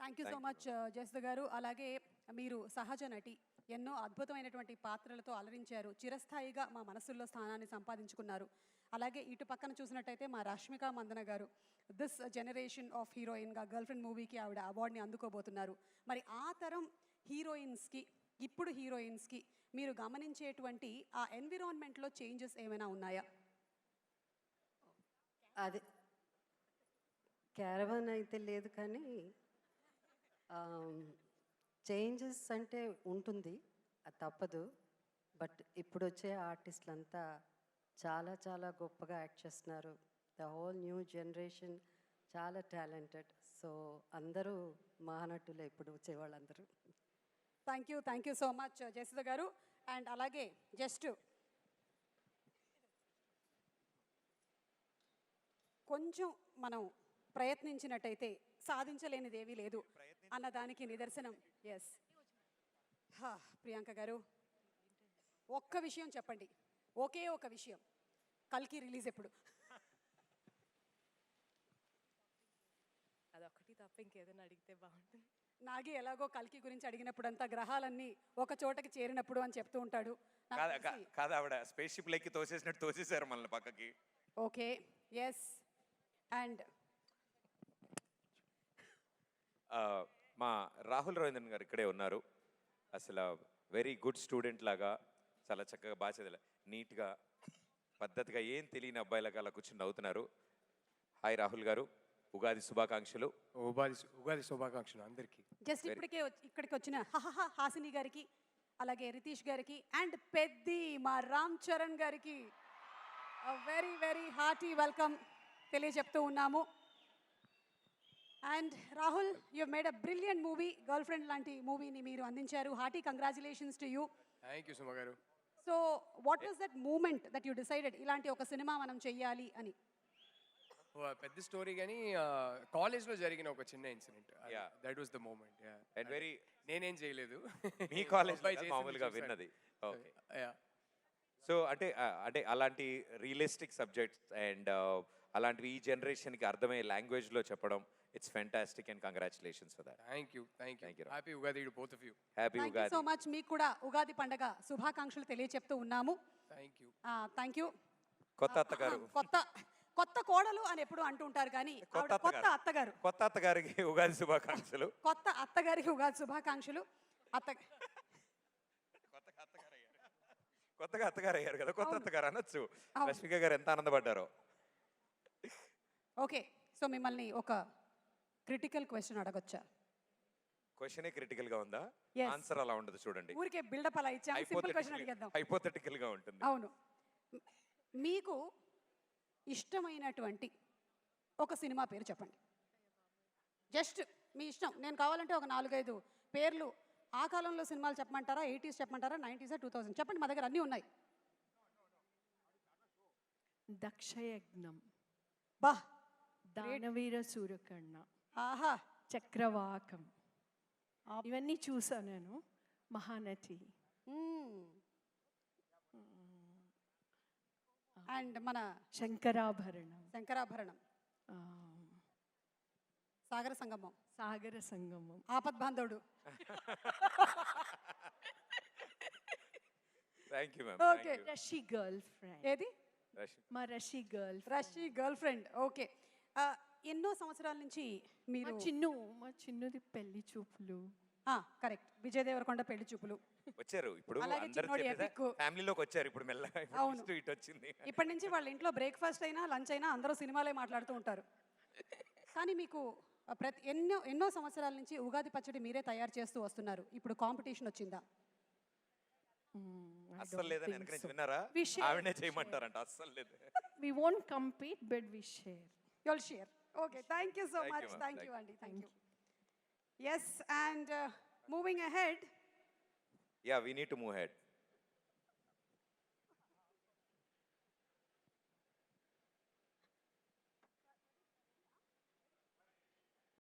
Thank you so much జస్ద గారు. అలాగే మీరు సహజ నటి, ఎన్నో అద్భుతమైనటువంటి పాత్రలతో అలరించారు, చిరస్థాయిగా మా మనసుల్లో స్థానాన్ని సంపాదించుకున్నారు. అలాగే ఇటు పక్కన చూసినట్టయితే మా రష్మిక మందన గారు దిస్ జనరేషన్ ఆఫ్ హీరోయిన్గా గర్ల్ ఫ్రెండ్ మూవీకి ఆవిడ అవార్డుని అందుకోబోతున్నారు. మరి ఆ తరం హీరోయిన్స్కి ఇప్పుడు హీరోయిన్స్కి మీరు గమనించేటువంటి ఆ ఎన్విరాన్మెంట్లో చేంజెస్ ఏమైనా ఉన్నాయా? అది క్యారవాన్ అయితే లేదు కానీ చేంజెస్ అంటే ఉంటుంది, అది తప్పదు. బట్ ఇప్పుడు వచ్చే ఆర్టిస్టులంతా చాలా చాలా గొప్పగా యాక్ట్ చేస్తున్నారు. ద హోల్ న్యూ జనరేషన్ చాలా టాలెంటెడ్. సో అందరూ మహానటులే ఇప్పుడు వచ్చేవాళ్ళందరూ. Thank you so much Jayasudha garu. And అలాగే జస్ట్ కొంచెం మనం ప్రయత్నించినట్టయితే సాధించలేనిది ఏమీ లేదు అన్నదానికి నిదర్శనం. ఎస్ ప్రియాంక గారు, ఒక్క విషయం చెప్పండి, ఒకే ఒక విషయం, కల్కి రిలీజ్ ఎప్పుడు? అదొకటి తప్ప ఇంకేదైనా అడిగితే బాగుంటుంది. నాగి ఎలాగో కల్కి గురించి అడిగినప్పుడంతా గ్రహాలన్నీ ఒక చోటకి చేరినప్పుడు అని చెప్తూ ఉంటాడు. కాదు, ఆవిడ స్పేస్ షిప్ లెక్కి తోసేసినట్టు తోసేశారు మనల్ని పక్కకి. Okay, yes. అండ్ మా రాహుల్ రవీంద్రన్ గారు ఇక్కడే ఉన్నారు. అసలు వెరీ గుడ్ స్టూడెంట్ లాగా చాలా చక్కగా బాగా చదివా, నీట్గా పద్ధతిగా ఏం తెలియని అబ్బాయిలాగా అలా కూర్చుని నవ్వుతున్నారు. హాయ్ రాహుల్ గారు, ఉగాది శుభాకాంక్షలు. ఉగాది శుభాకాంక్షలు అందరికీ. జస్ట్ ఇక్కడికి వచ్చిన హాసిని గారికి, అలాగే రితీష్ గారికి అండ్ పెద్ది మా రామ్ చరణ్ గారికి వెరీ వెరీ హార్టీ వెల్కమ్ తెలియజెప్తూ ఉన్నాము. And Rahul, you made a brilliant movie, girl friend లాంటి మూవీని మీరు అందించారు. Hearty congratulations to you. Thank you Suma garu. So what was that moment that you decided ఇలాంటి ఒక సినిమా మనం చెయ్యాలి అని? పెద్ద స్టోరీ కానీ కాలేజ్లో జరిగిన ఒక చిన్న incident, that was the moment. And very నేనేం చేయలేదు, మీ కాలేజ్ మామూలుగా విన్నది. ఓకే, సో అంటే అలాంటి రియలిస్టిక్ సబ్జెక్ట్స్ అండ్ అలాంటివి ఈ జనరేషన్కి అర్థమయ్యే లాంగ్వేజ్లో చెప్పడం, it's fantastic and congratulations for that. Thank you. Happy Ugadi to both of you. Happy Ugadi. So much. మీకు కూడా ఉగాది పండగ శుభాకాంక్షలు తెలియచెప్తూ ఉన్నాము. Thank you. కొత్త అత్తగారు, కొత్త కోడలు అని ఎప్పుడు అంటుంటారు కానీ కొత్త అత్తగారికి ఉగాది శుభాకాంక్షలు. కొత్త అత్తగారికి ఉగాది శుభాకాంక్షలు. కొత్తగా అత్తగారు అయ్యారు కదా, కొత్త అత్తగారు అనొచ్చు. రష్మిక గారు ఎంత ఆనందపడ్డారో. ఓకే, సో మిమ్మల్ని ఒక క్రిటికల్ క్వశ్చన్ అడగొచ్చా? క్వశ్చనే క్రిటికల్ గా ఉందా? ఆన్సర్ అలా ఉండదు, చూడండి. ఊరికే బిల్డప్ అలా ఇచ్చాం, సింపుల్ క్వశ్చన్ అడిగేద్దాం. హైపోథెటికల్ గా ఉంటుంది. అవును. మీకు ఇష్టమైనటువంటి ఒక సినిమా పేరు చెప్పండి. జస్ట్ మీ ఇష్టం. నేను కావాలంటే ఒక 4-5 పేర్లు ఆ కాలంలో సినిమాలు చెప్పమంటారా, 80s చెప్పమంటారా, 90s, 2000 చెప్పండి, మా దగ్గర అన్నీ ఉన్నాయి. దక్షయజ్ఞం, బా, దానవీర సూరకర్ణ, ఆహా, చక్రవాకం, ఇవన్నీ చూసా నేను. మహానటి అండ్ మన శంకరాభరణం, సాగర Sangamam, Aapadbandhavudu. Thank you ma'am. Okay, Rashi girl friend. ఏది? మా రషి గర్ల్ ఫ్రెండ్. ఓకే, ఎన్నో సంవత్సరాల నుంచి మీరు మా చిన్నుది పెళ్లి చూపులు. కరెక్ట్, విజయ్ దేవరకొండ పెళ్లి చూపులు వచ్చారు. ఇప్పుడు ఫ్యామిలీలోకి వచ్చారు. ఇప్పుడు మెల్లగా ఇటు వచ్చింది. ఇప్పటి నుంచి వాళ్ళ ఇంట్లో బ్రేక్ఫాస్ట్ అయినా లంచ్ అయినా అందరూ సినిమాలే మాట్లాడుతూ ఉంటారు. కానీ మీకు ఎన్నో సంవత్సరాల నుంచి ఉగాది పచ్చడి మీరే తయారు చేస్తూ వస్తున్నారు. ఇప్పుడు కాంపిటీషన్ వచ్చిందా? అస్సలు లేదని వెనక విన్నారా? ఆవిడనే చేయమంటారంట. అస్సలు లేదు. We won't compete, but we share. You'll share. Okay, thank you so much. Thank you, Andy. Thank you. Yes, and moving ahead. Yeah, we need to move ahead.